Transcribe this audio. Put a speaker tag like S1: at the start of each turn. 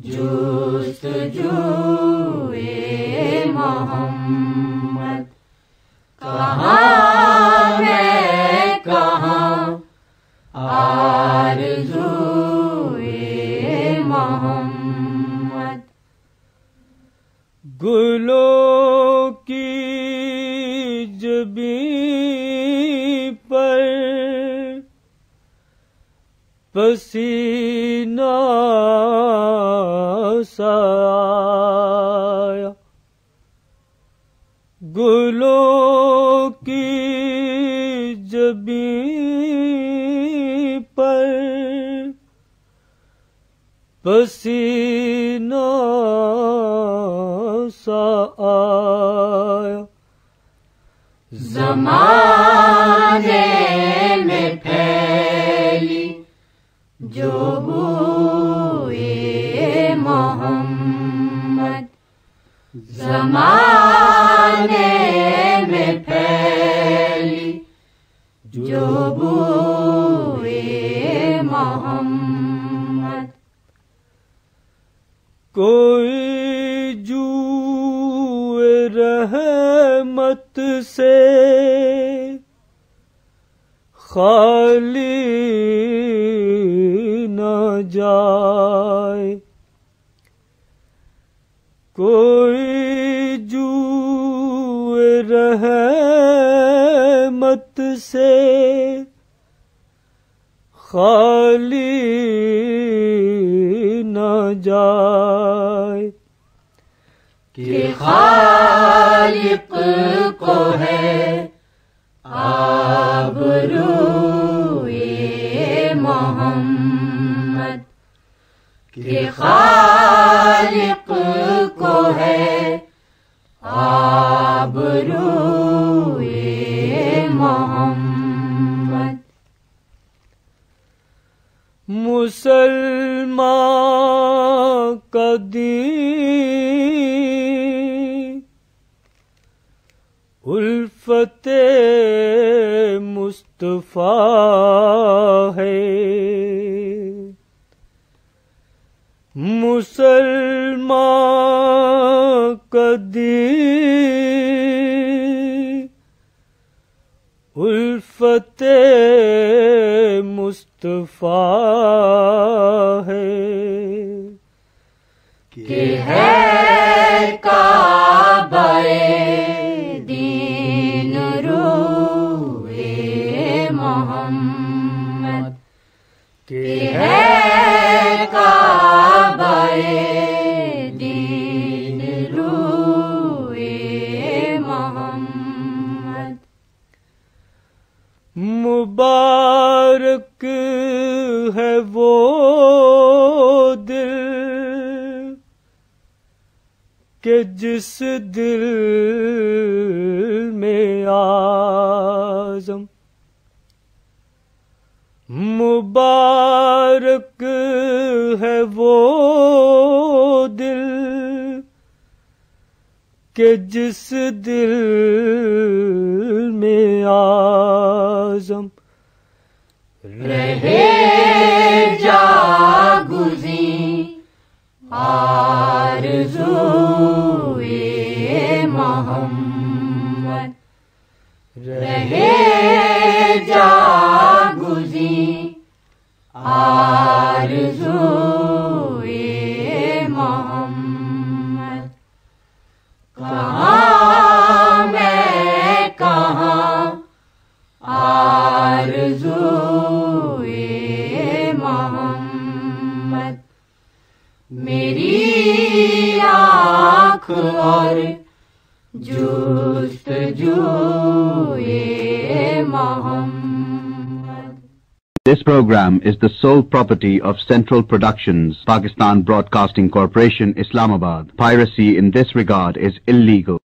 S1: جستجوئے محمد، کہاں میں کہاں آرزوئے محمد،
S2: گلوں کی جبیں پر پسینہ سایا، گلوں کی جبیں پر پسینہ سا آیا،
S1: زمانے میں پھیلی جو بوئے محمد، زمانے میں پھیلی جو بوئے محمد،
S2: کوئی جوئے رحمت سے خالی نہ جائے، کوئی جوئے رحمت سے خالی نہ جائے،
S1: کہ خالق کو ہے آبروئے محمد، کہ خالق کو ہے آبروئے محمد،
S2: مسلمان کا دین الفت مصطفیٰ ہے، مسلمان کا دین الفت مصطفیٰ ہے،
S1: کہ ہے کعبہ دین روئے محمد، کہ ہے کعبہ دین روئے محمد،
S2: مبارک ہے وہ دل کہ جس دل میں اعظم، مبارک ہے وہ دل کہ جس دل میں اعظم
S1: رہے جاگزیں آرزوئے محمد، رہے جاگزیں آرزوئے محمد، کہاں میں کہاں آرزوئے محمد، میری آنکھ اور جستجوئے محمد.
S3: This program is the sole property of Central Productions, Pakistan Broadcasting Corporation, Islamabad. Piracy in this regard is illegal.